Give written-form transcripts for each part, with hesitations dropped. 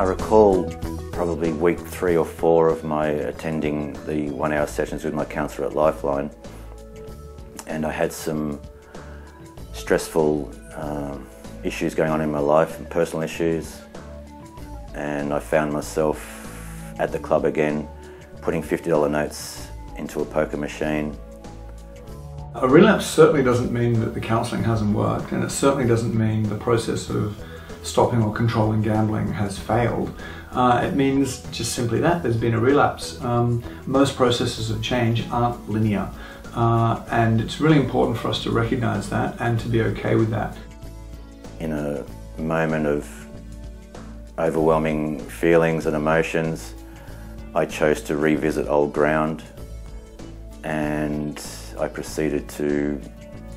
recall probably week 3 or 4 of my attending the 1-hour sessions with my counsellor at Lifeline, and I had some stressful issues going on in my life, and personal issues, and I found myself at the club again, putting $50 notes into a poker machine. A relapse certainly doesn't mean that the counselling hasn't worked, and it certainly doesn't mean the process of stopping or controlling gambling has failed. It means just simply that there's been a relapse. Most processes of change aren't linear, and it's really important for us to recognise that and to be okay with that. In a moment of overwhelming feelings and emotions, I chose to revisit old ground, and I proceeded to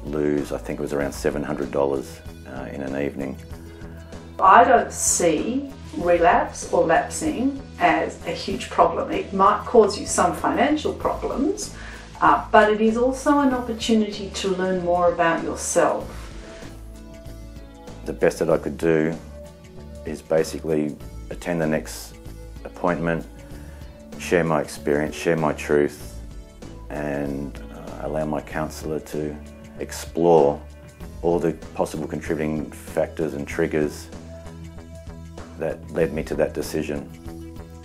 lose, I think it was around $700 in an evening. I don't see relapse or lapsing as a huge problem. It might cause you some financial problems, but it is also an opportunity to learn more about yourself. The best that I could do is basically attend the next appointment, share my experience, share my truth, and allow my counsellor to explore all the possible contributing factors and triggers that led me to that decision.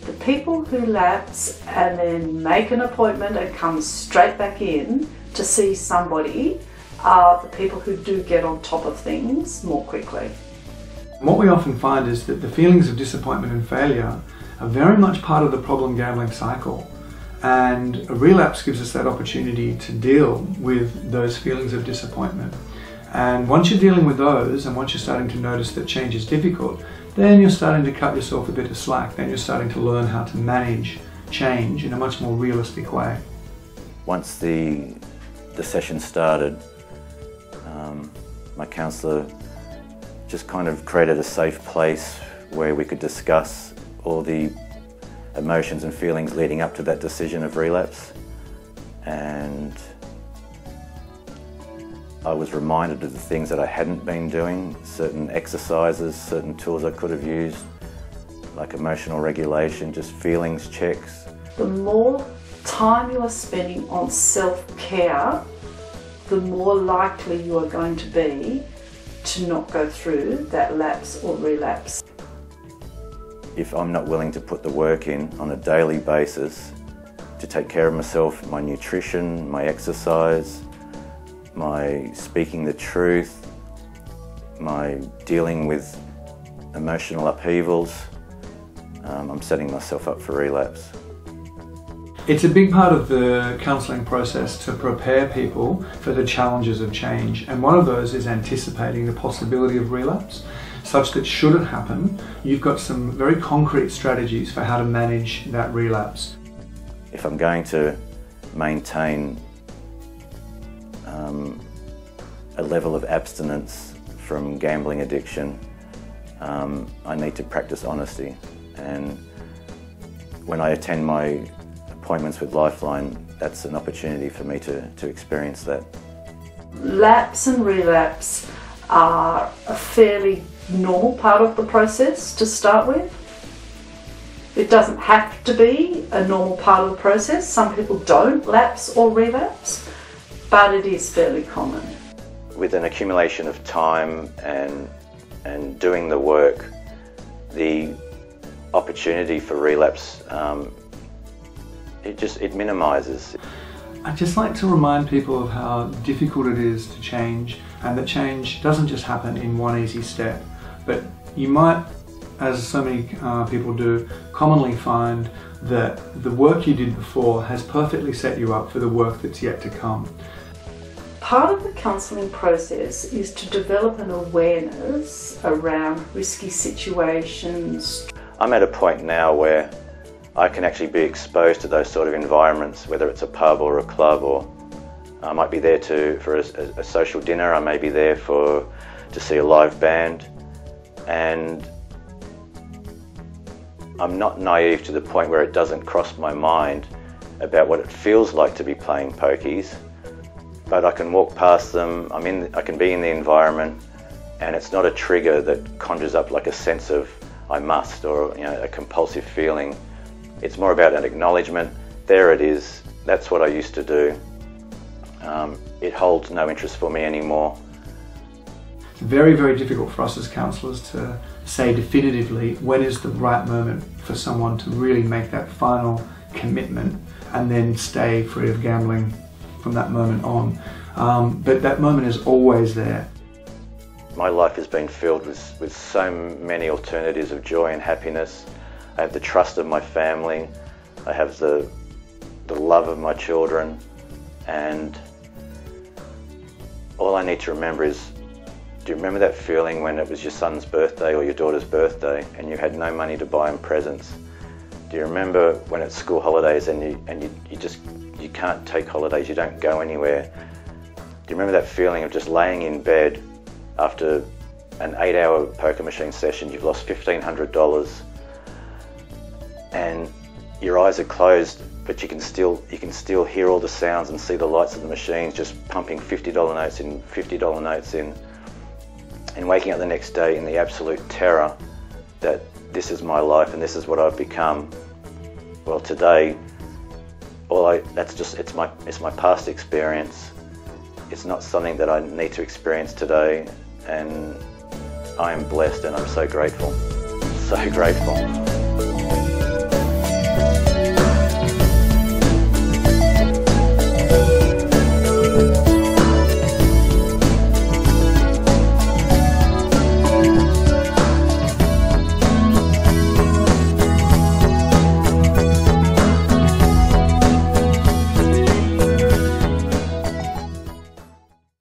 The people who lapse and then make an appointment and come straight back in to see somebody are the people who do get on top of things more quickly. What we often find is that the feelings of disappointment and failure are very much part of the problem gambling cycle. And a relapse gives us that opportunity to deal with those feelings of disappointment. And once you're dealing with those, and once you're starting to notice that change is difficult, then you're starting to cut yourself a bit of slack. Then you're starting to learn how to manage change in a much more realistic way. Once the session started, my counsellor just kind of created a safe place where we could discuss all the emotions and feelings leading up to that decision of relapse, and I was reminded of the things that I hadn't been doing, certain exercises, certain tools I could have used, like emotional regulation, just feelings checks. The more time you are spending on self-care, the more likely you are going to be to not go through that lapse or relapse. If I'm not willing to put the work in on a daily basis to take care of myself, my nutrition, my exercise, my speaking the truth, my dealing with emotional upheavals, I'm setting myself up for relapse. It's a big part of the counselling process to prepare people for the challenges of change, and one of those is anticipating the possibility of relapse, such that should it happen, you've got some very concrete strategies for how to manage that relapse. If I'm going to maintain a level of abstinence from gambling addiction, I need to practice honesty. And when I attend my appointments with Lifeline, that's an opportunity for me to experience that. Lapse and relapse are a fairly normal part of the process to start with. It doesn't have to be a normal part of the process. Some people don't lapse or relapse, but it is fairly common. With an accumulation of time and doing the work, the opportunity for relapse, it minimises. I'd just like to remind people of how difficult it is to change, and that change doesn't just happen in one easy step, but you might, as so many people do, commonly find that the work you did before has perfectly set you up for the work that's yet to come. Part of the counselling process is to develop an awareness around risky situations. I'm at a point now where I can actually be exposed to those sort of environments, whether it's a pub or a club, or I might be there for a social dinner, I may be there to see a live band, and I'm not naive to the point where it doesn't cross my mind about what it feels like to be playing pokies, but I can walk past them, I can be in the environment, and it's not a trigger that conjures up like a sense of I must, or a compulsive feeling. It's more about an acknowledgement. There it is. That's what I used to do. It holds no interest for me anymore. It's very, very difficult for us as counsellors to say definitively when is the right moment for someone to really make that final commitment and then stay free of gambling from that moment on. But that moment is always there. My life has been filled with so many alternatives of joy and happiness. I have the trust of my family. I have the love of my children, and all I need to remember is, do you remember that feeling when it was your son's birthday or your daughter's birthday and you had no money to buy them presents? Do you remember when it's school holidays and you can't take holidays, you don't go anywhere? Do you remember that feeling of just laying in bed after an 8-hour poker machine session, you've lost $1,500 and your eyes are closed, but you can still hear all the sounds and see the lights of the machines just pumping $50 notes in, $50 notes in, and waking up the next day in the absolute terror that this is my life and this is what I've become. Well, today, it's my past experience. It's not something that I need to experience today, and I am blessed and I'm so grateful. So grateful.